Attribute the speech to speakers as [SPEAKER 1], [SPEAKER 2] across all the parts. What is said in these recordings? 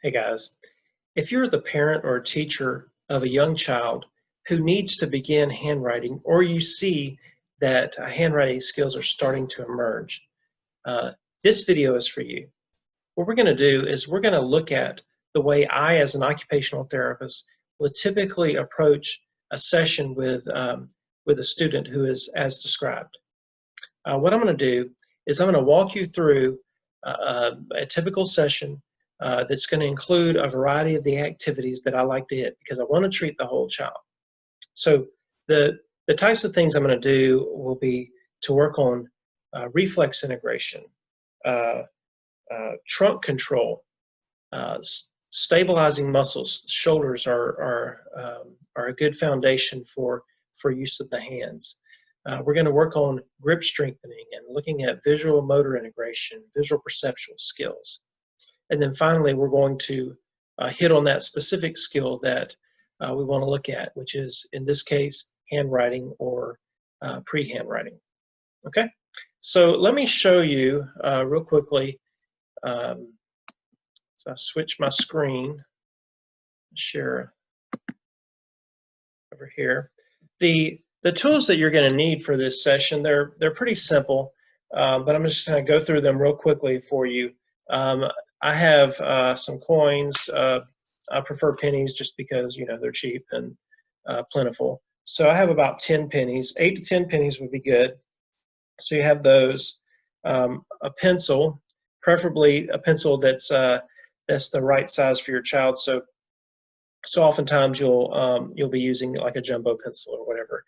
[SPEAKER 1] Hey guys, if you're the parent or teacher of a young child who needs to begin handwriting, or you see that handwriting skills are starting to emerge, uh, this video is for you. What we're going to do is we're going to look at the way I, as an occupational therapist, would typically approach a session with a student who is as described. What I'm going to do is I'm going to walk you through a typical session that's going to include a variety of the activities that I like to hit because I want to treat the whole child. So the types of things I'm going to do will be to work on reflex integration, trunk control, stabilizing muscles. Shoulders are a good foundation for use of the hands. We're going to work on grip strengthening and looking at visual motor integration, visual perceptual skills. And then finally, we're going to hit on that specific skill that we want to look at, which is, in this case, handwriting or pre-handwriting. Okay? So let me show you real quickly. So I switch my screen, share over here. The tools that you're going to need for this session, they're pretty simple, but I'm just going to go through them real quickly for you. I have some coins. I prefer pennies just because, you know, they're cheap and plentiful. So I have about 10 pennies. 8 to 10 pennies would be good. So you have those. A pencil, preferably a pencil that's the right size for your child. So oftentimes you'll be using like a jumbo pencil or whatever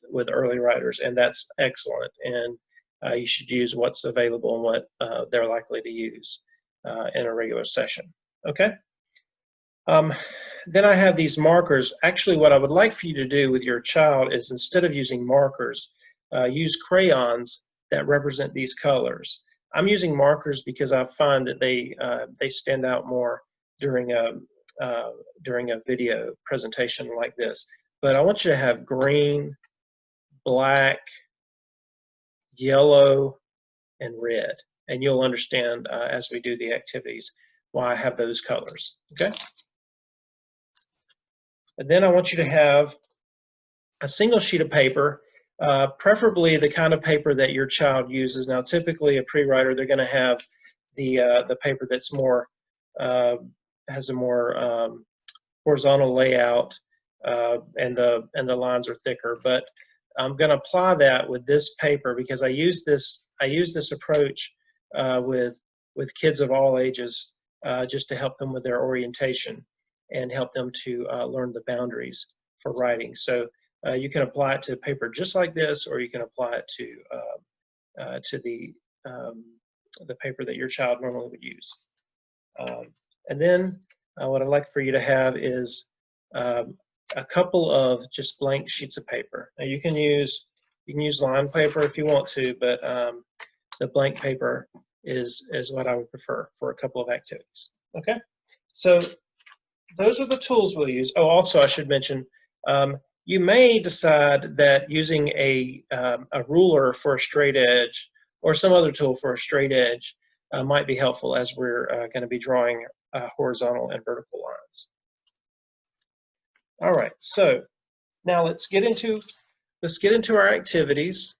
[SPEAKER 1] with early writers, and that's excellent. And you should use what's available and what they're likely to use in a regular session. Okay. Then I have these markers. Actually, what I would like for you to do with your child is, instead of using markers, use crayons that represent these colors. I'm using markers because I find that they stand out more during a video presentation like this. But I want you to have green, black, yellow, and red. And you'll understand as we do the activities why I have those colors. Okay? And then I want you to have a single sheet of paper, preferably the kind of paper that your child uses. Now, typically a pre-writer, they're going to have the paper that's more has a more horizontal layout, and the lines are thicker. But I'm going to apply that with this paper because I use this approach with kids of all ages, just to help them with their orientation and help them to learn the boundaries for writing. So you can apply it to paper just like this, or you can apply it to the paper that your child normally would use. And then what I'd like for you to have is a couple of just blank sheets of paper. Now you can use lined paper if you want to, but the blank paper is what I would prefer for a couple of activities. Okay, so those are the tools we'll use. Oh, also I should mention, you may decide that using a ruler for a straight edge or some other tool for a straight edge might be helpful, as we're going to be drawing horizontal and vertical lines. All right, so now let's get into our activities.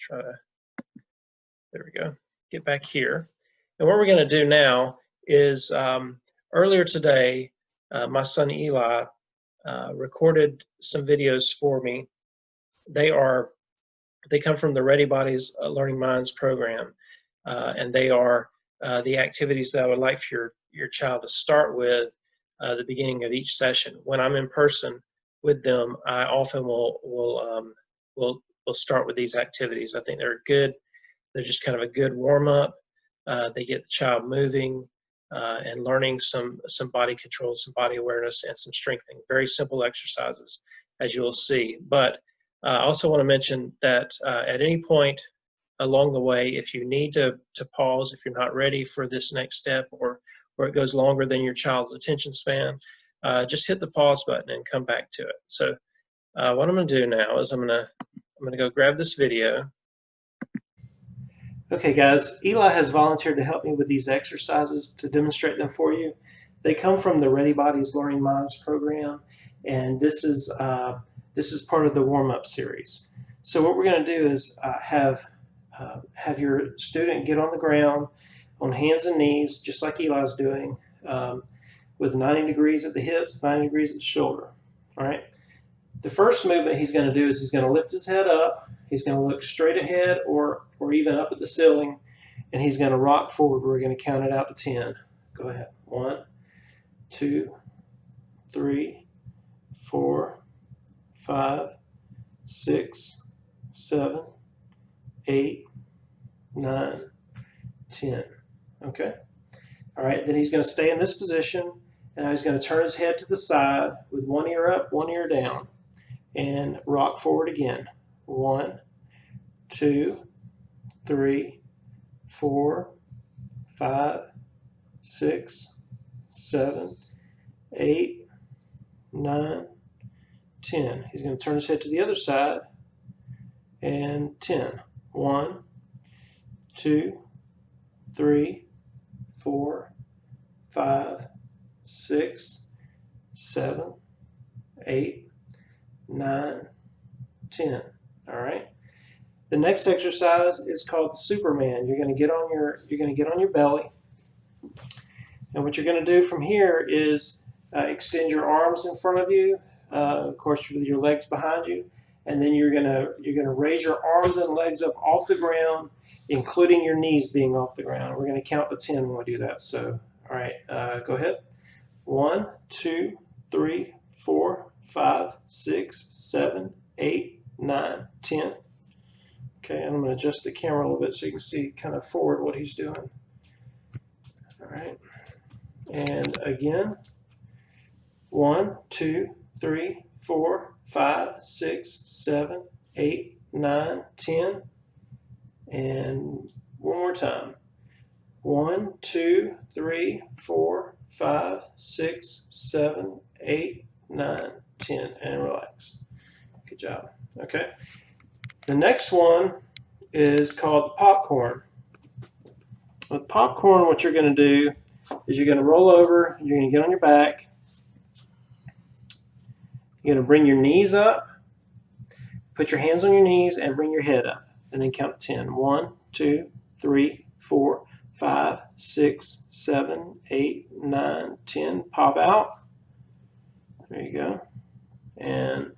[SPEAKER 1] There we go. Get back here, and what we're going to do now is, earlier today, my son Eli recorded some videos for me. They come from the Ready Bodies Learning Minds program, and they are the activities that I would like for your child to start with the beginning of each session. When I'm in person with them, I often will start with these activities. I think they're good. They're just kind of a good warm up. They get the child moving and learning some body control, some body awareness, and some strengthening. Very simple exercises, as you'll see. But I also want to mention that at any point along the way, if you need to pause, if you're not ready for this next step, or it goes longer than your child's attention span, just hit the pause button and come back to it. So what I'm going to do now is I'm going to go grab this video. Okay guys, Eli has volunteered to help me with these exercises to demonstrate them for you. They come from the Ready Bodies Learning Minds program, and this is part of the warm-up series. So what we're going to do is have your student get on the ground on hands and knees, just like Eli's doing, with 90 degrees at the hips, 90 degrees at the shoulder. All right. The first movement he's going to do is he's going to lift his head up. He's going to look straight ahead or even up at the ceiling, and he's going to rock forward. We're going to count it out to 10. Go ahead. 1, 2, 3, 4, 5, 6, 7, 8, 9, 10. Okay? All right, then he's going to stay in this position, and now he's going to turn his head to the side with one ear up, one ear down, and rock forward again. 1, 2, 3, 4, 5, 6, 7, 8, 9, 10. He's going to turn his head to the other side and 10. 1, 2, 3, 4, 5, 6, 7, 8, 9, 10. All right. The next exercise is called Superman. You're going to get on your belly, and what you're going to do from here is extend your arms in front of you, of course with your legs behind you, and then you're going to raise your arms and legs up off the ground, including your knees being off the ground. We're going to count to 10 when we do that. So, all right, go ahead. 1, 2, 3, 4, 5, 6, 7, 8, 9, 10. Okay, and I'm going to adjust the camera a little bit so you can see kind of forward what he's doing. All right, and again, 1, 2, 3, 4, 5, 6, 7, 8, 9, 10, and one more time. 1, 2, 3, 4, 5, 6, 7, 8, 9, 10, and relax. Good job. Okay. The next one is called popcorn. With popcorn, what you're going to do is you're going to roll over, you're going to get on your back, you're going to bring your knees up, put your hands on your knees, and bring your head up, and then count to 10. 1, 2, 3, 4, 5, 6, 7, 8, 9, 10. Pop out. There you go. And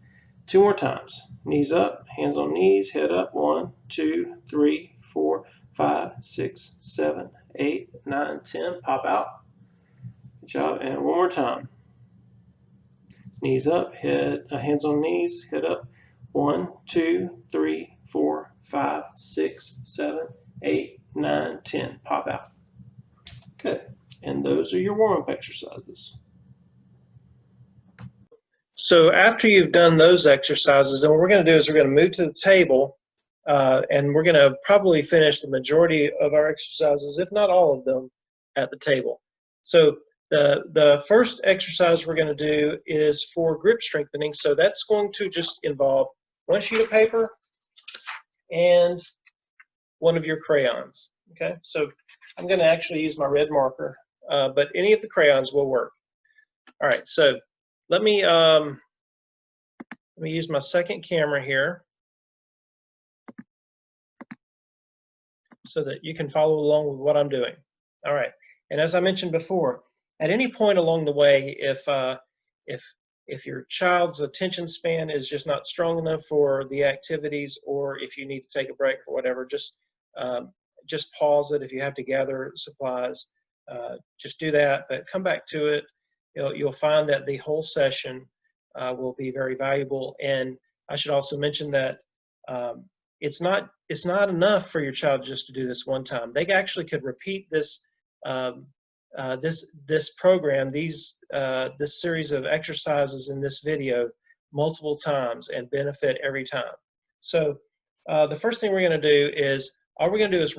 [SPEAKER 1] 2 more times. Knees up, hands on knees, head up. 1, 2, 3, 4, 5, 6, 7, 8, 9, 10. Pop out. Good job. And one more time. Knees up, hands on knees, head up. 1, 2, 3, 4, 5, 6, 7, 8, 9, 10. Pop out. Good. And those are your warm-up exercises. So after you've done those exercises, then what we're going to do is we're going to move to the table, and we're going to probably finish the majority of our exercises, if not all of them, at the table. So the first exercise we're going to do is for grip strengthening. So that's going to just involve one sheet of paper and one of your crayons. Okay, so I'm going to actually use my red marker, but any of the crayons will work. All right, so let me use my second camera here so that you can follow along with what I'm doing. All right, and as I mentioned before, at any point along the way, if your child's attention span is just not strong enough for the activities, or if you need to take a break or whatever, just pause it. If you have to gather supplies, just do that, but come back to it. You'll find that the whole session will be very valuable. And I should also mention that it's not enough for your child just to do this one time. They actually could repeat this this program, this series of exercises in this video multiple times and benefit every time. So the first thing we're going to do is we're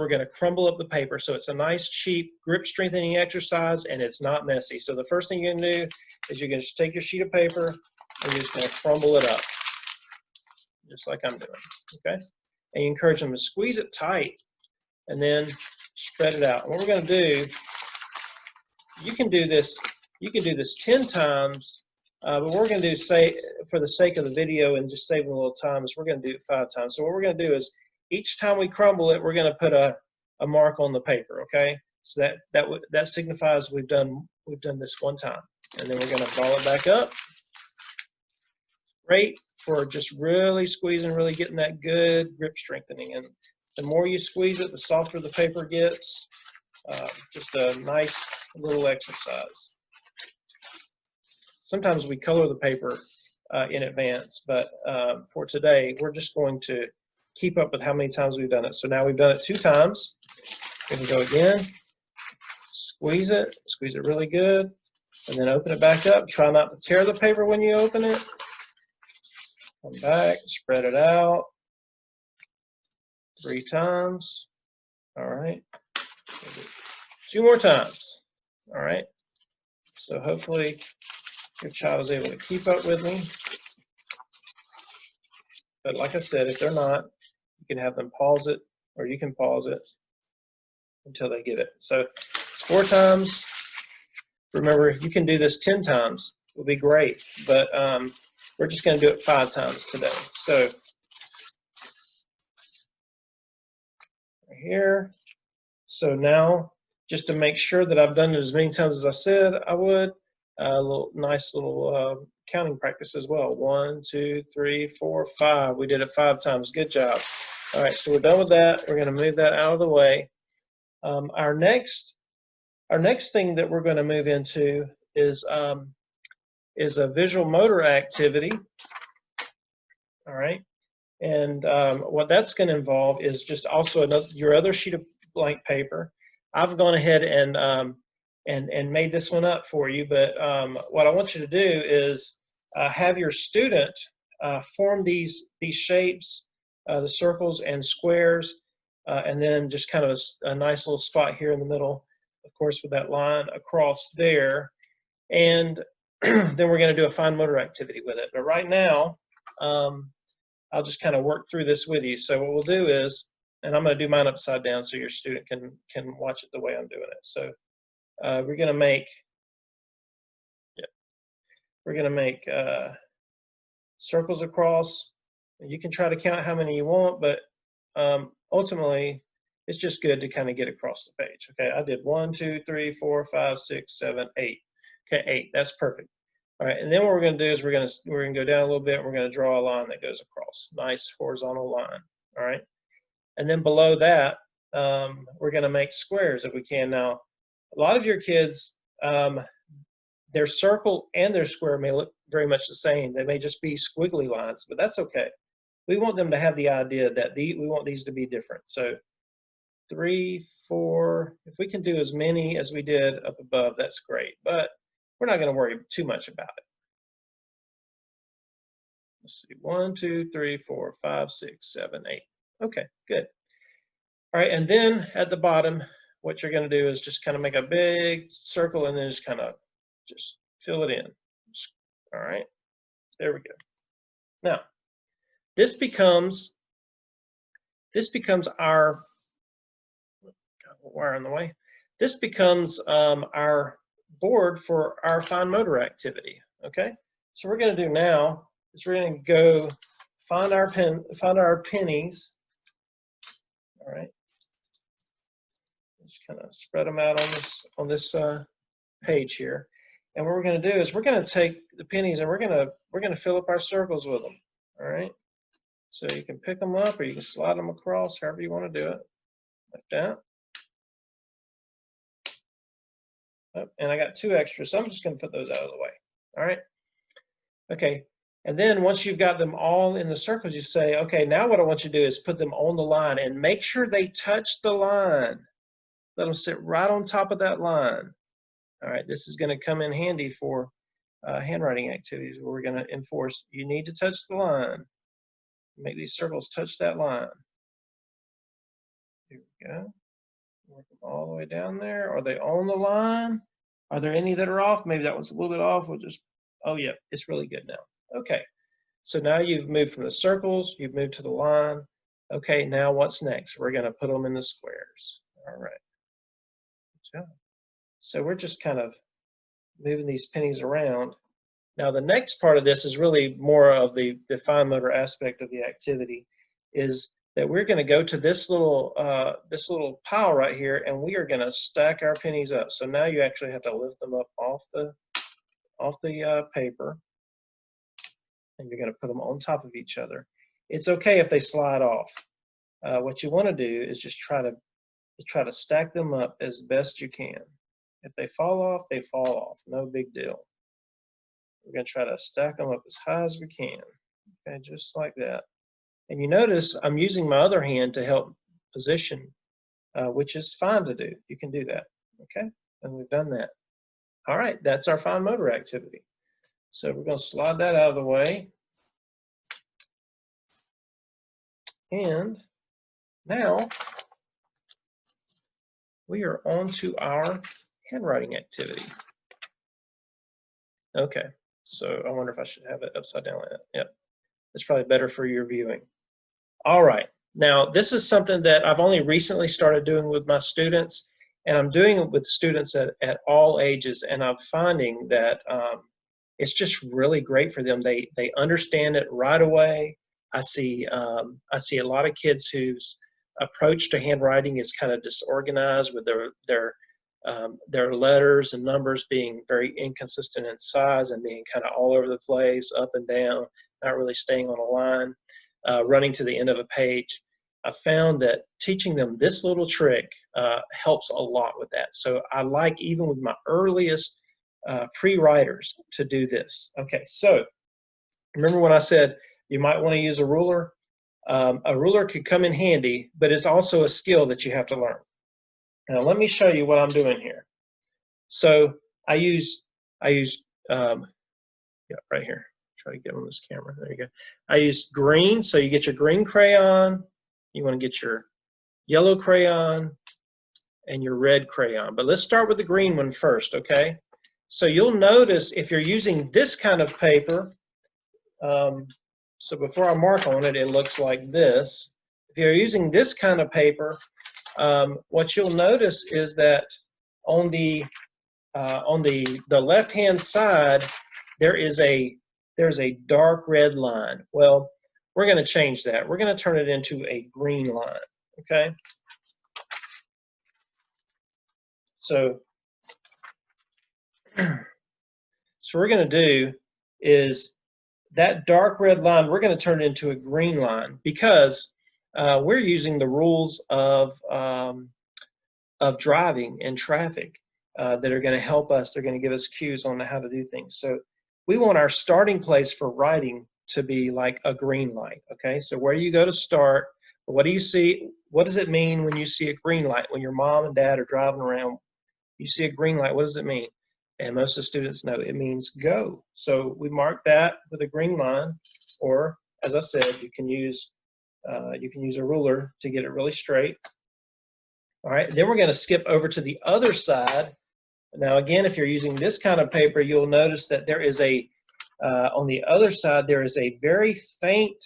[SPEAKER 1] going to crumble up the paper so it's a nice, cheap grip strengthening exercise and it's not messy. So the first thing you're going to do is you're going to just take your sheet of paper and you're just going to crumble it up, just like I'm doing, okay? And you encourage them to squeeze it tight and then spread it out. And what we're going to do, you can do this 10 times, but we're going to do, say, for the sake of the video and just saving a little time, is we're going to do it 5 times. So what we're going to do is each time we crumble it, we're going to put a mark on the paper, okay? So that signifies we've done this one time. And then we're going to ball it back up. Great for just really squeezing, really getting that good grip strengthening. And the more you squeeze it, the softer the paper gets. Just a nice little exercise. Sometimes we color the paper in advance, but for today, we're just going to keep up with how many times we've done it. So now we've done it 2 times. We can go again, squeeze it really good, and then open it back up. Try not to tear the paper when you open it. Come back, spread it out 3 times. All right. 2 more times. All right. So hopefully your child is able to keep up with me. But like I said, if they're not, you can have them pause it, or you can pause it until they get it. So it's 4 times. Remember, you can do this 10 times. It will be great. But we're just going to do it 5 times today. So right here. So now, just to make sure that I've done it as many times as I said I would, a nice little counting practice as well. 1, 2, 3, 4, 5. We did it 5 times. Good job. All right, so we're done with that. We're going to move that out of the way. Our next thing that we're going to move into is a visual motor activity. All right, and what that's going to involve is just also your other sheet of blank paper. I've gone ahead and made this one up for you, but what I want you to do is have your student form these shapes, the circles and squares, and then just kind of a nice little spot here in the middle, of course, with that line across there. And then we're going to do a fine motor activity with it. But right now, I'll just kind of work through this with you. So what we'll do is, and I'm going to do mine upside down so your student can watch it the way I'm doing it. So we're going to make circles across. You can try to count how many you want, but ultimately, it's just good to kind of get across the page. Okay, I did 1, 2, 3, 4, 5, 6, 7, 8. Okay, 8. That's perfect. All right, and then what we're going to do is we're going to go down a little bit. We're going to draw a line that goes across. Nice horizontal line. All right, and then below that, we're going to make squares if we can. Now, a lot of your kids, their circle and their square may look very much the same. They may just be squiggly lines, but that's okay. We want them to have the idea that we want these to be different. So 3, 4, if we can do as many as we did up above, that's great. But we're not going to worry too much about it. Let's see, 1, 2, 3, 4, 5, 6, 7, 8. Okay, good. All right, and then at the bottom, what you're going to do is just kind of make a big circle and then just kind of just fill it in. All right, there we go. Now, this becomes our, got a wire in the way. This becomes our board for our fine motor activity. Okay, so what we're going to do now is we're going to go find our pennies. All right, just kind of spread them out on this page here. And what we're going to do is we're going to take the pennies and we're going to fill up our circles with them. All right, so you can pick them up or you can slide them across, however you want to do it, like that. And I got 2 extra, so I'm just going to put those out of the way. All right. Okay. And then once you've got them all in the circles, you say, okay, now what I want you to do is put them on the line and make sure they touch the line. Let them sit right on top of that line. All right. This is going to come in handy for handwriting activities where we're going to enforce you need to touch the line. Make these circles touch that line. Here we go. Work them all the way down there. Are they on the line? Are there any that are off? Maybe that one's a little bit off. We'll just, oh yeah, it's really good now. Okay, so now you've moved from the circles, you've moved to the line. Okay, now what's next? We're going to put them in the squares. All right. Good job. So we're just kind of moving these pennies around. Now the next part of this is really more of the fine motor aspect of the activity, is that we're going to go to this little pile right here, and we are going to stack our pennies up. So now you actually have to lift them up off the paper, and you're going to put them on top of each other. It's okay if they slide off. What you want to do is just try to stack them up as best you can. If they fall off, they fall off. No big deal. We're going to try to stack them up as high as we can. Okay, just like that. And you notice I'm using my other hand to help position, which is fine to do. You can do that. Okay, and we've done that. All right, that's our fine motor activity. So we're going to slide that out of the way. And now we are on to our handwriting activity. Okay, so I wonder if I should have it upside down like that. Yep, it's probably better for your viewing. All right, now this is something that I've only recently started doing with my students, and I'm doing it with students at all ages, and I'm finding that it's just really great for them. They understand it right away. I see a lot of kids whose approach to handwriting is kind of disorganized, with their letters and numbers being very inconsistent in size and being kind of all over the place, up and down, not really staying on a line, running to the end of a page. I found that teaching them this little trick helps a lot with that. So I like, even with my earliest pre-writers, to do this. Okay, so remember when I said you might want to use a ruler? A ruler could come in handy, but it's also a skill that you have to learn. Now let me show you what I'm doing here. So I use yeah, right here. Try to get on this camera. There you go. I use green, so you get your green crayon. You want to get your yellow crayon and your red crayon. But let's start with the green one first, okay? So you'll notice if you're using this kind of paper, so before I mark on it, it looks like this. If you're using this kind of paper, what you'll notice is that on the left-hand side, there's a dark red line. Well, we're going to change that. We're going to turn it into a green line, okay? So what we're going to do is that dark red line, we're going to turn it into a green line, because we're using the rules of driving and traffic that are going to help us. They're going to give us cues on how to do things. So we want our starting place for writing to be like a green light, okay? So where you go to start, what do you see? What does it mean when you see a green light? When your mom and dad are driving around, you see a green light, what does it mean? And most of the students know it means go. So we mark that with a green line, or as I said, you can use a ruler to get it really straight. All right, then we're going to skip over to the other side. Now again, if you're using this kind of paper, you'll notice that there is on the other side, there is a very faint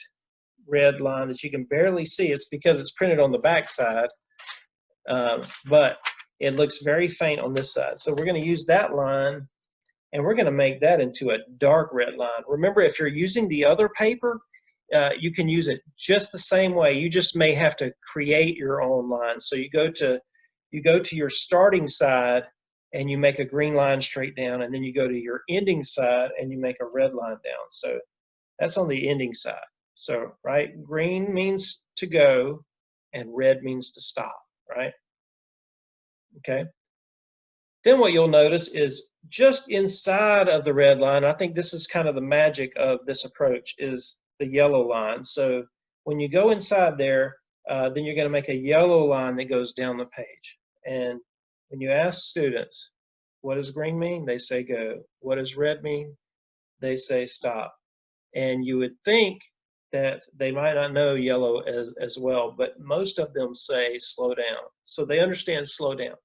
[SPEAKER 1] red line that you can barely see. It's because it's printed on the back side, but it looks very faint on this side. So we're going to use that line, and we're going to make that into a dark red line. Remember, if you're using the other paper, you can use it just the same way. You just may have to create your own line. So you go to your starting side, and you make a green line straight down, and then you go to your ending side and you make a red line down. So that's on the ending side. So, right, green means to go and red means to stop, right? Okay. Then what you'll notice is just inside of the red line, I think this is kind of the magic of this approach, is the yellow line. So when you go inside there, then you're going to make a yellow line that goes down the page. And when you ask students, what does green mean? They say go. What does red mean? They say stop. And you would think that they might not know yellow as well, but most of them say slow down. So they understand slow down.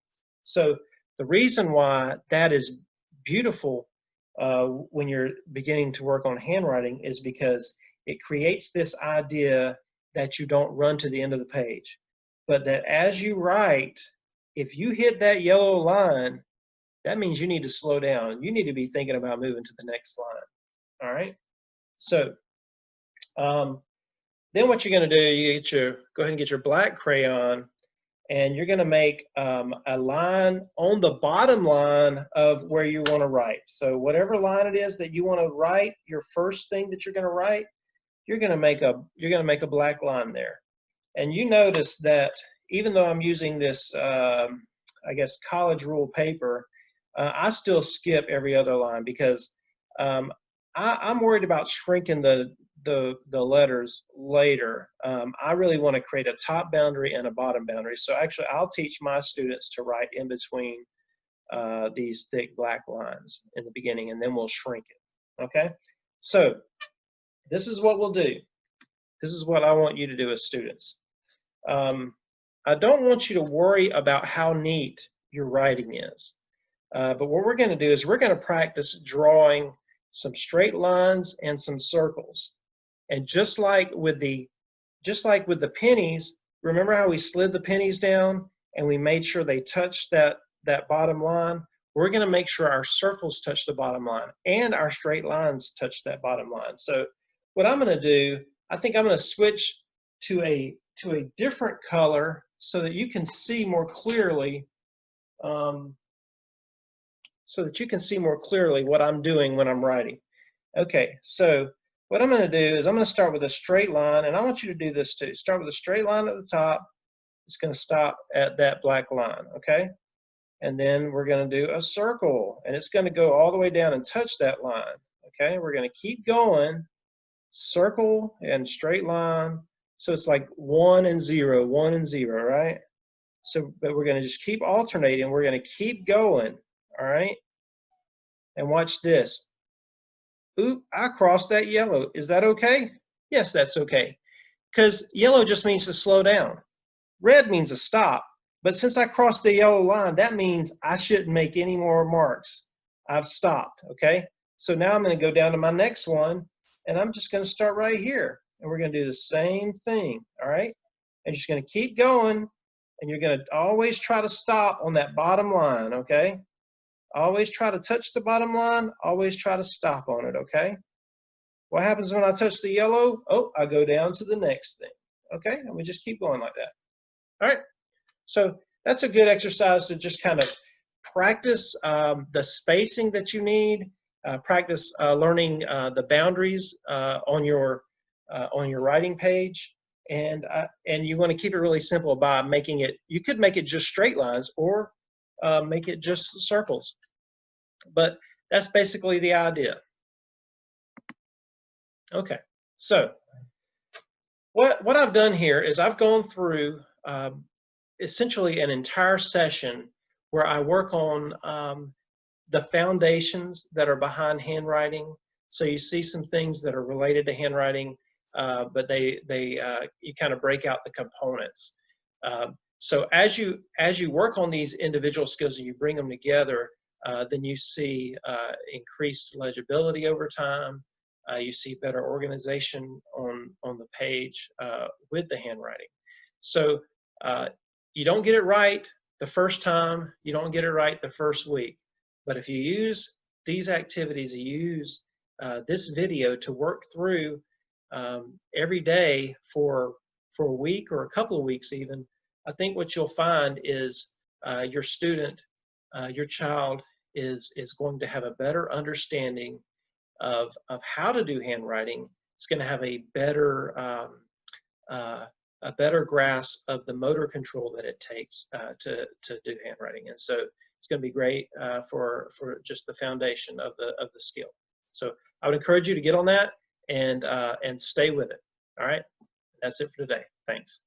[SPEAKER 1] So the reason why that is beautiful when you're beginning to work on handwriting is because it creates this idea that you don't run to the end of the page, but that as you write, if you hit that yellow line, that means you need to slow down. You need to be thinking about moving to the next line. All right. So then what you're going to do, go ahead and get your black crayon, and you're going to make a line on the bottom line of where you want to write. So whatever line it is that you want to write, your first thing that you're going to write, you're going to make a black line there. And you notice that even though I'm using this, I guess, college rule paper, I still skip every other line because I'm worried about shrinking the letters later. I really want to create a top boundary and a bottom boundary. So actually, I'll teach my students to write in between these thick black lines in the beginning, and then we'll shrink it. Okay? So this is what we'll do. This is what I want you to do as students. I don't want you to worry about how neat your writing is. But what we're going to do is we're going to practice drawing some straight lines and some circles. And just like with the pennies, remember how we slid the pennies down and we made sure they touched that bottom line? We're going to make sure our circles touch the bottom line and our straight lines touch that bottom line. So what I'm going to do, I think I'm going to switch to a different color so that you can see more clearly what I'm doing when I'm writing. Okay, so what I'm going to do is I'm going to start with a straight line, and I want you to do this too. Start with a straight line at the top. It's going to stop at that black line, okay? And then we're going to do a circle, and it's going to go all the way down and touch that line, okay? We're going to keep going, circle and straight line. So it's like 1 and 0, 1 and 0, right? So, but we're going to just keep alternating. We're going to keep going, all right? And watch this. Oop, I crossed that yellow. Is that okay? Yes, that's okay. Because yellow just means to slow down. Red means to stop. But since I crossed the yellow line, that means I shouldn't make any more marks. I've stopped, okay? So now I'm going to go down to my next one, and I'm just going to start right here. And we're going to do the same thing, all right? And you're just going to keep going, and you're going to always try to stop on that bottom line, okay? Always try to touch the bottom line, always try to stop on it, okay? What happens when I touch the yellow? Oh, I go down to the next thing, okay? And we just keep going like that. All right, so that's a good exercise to just kind of practice the spacing that you need, practice learning the boundaries on your writing page, and you want to keep it really simple by making it, you could make it just straight lines or make it just circles. But that's basically the idea. Okay, so what I've done here is I've gone through essentially an entire session where I work on the foundations that are behind handwriting. So you see some things that are related to handwriting, but you kind of break out the components. So as you work on these individual skills and you bring them together, then you see increased legibility over time. You see better organization on the page with the handwriting. So you don't get it right the first time, you don't get it right the first week. But if you use these activities, you use this video to work through every day for a week or a couple of weeks even, I think what you'll find is your student, your child is going to have a better understanding of how to do handwriting. It's going to have a better grasp of the motor control that it takes to do handwriting, and so it's going to be great for just the foundation of the skill. So I would encourage you to get on that and stay with it. All right, that's it for today. Thanks.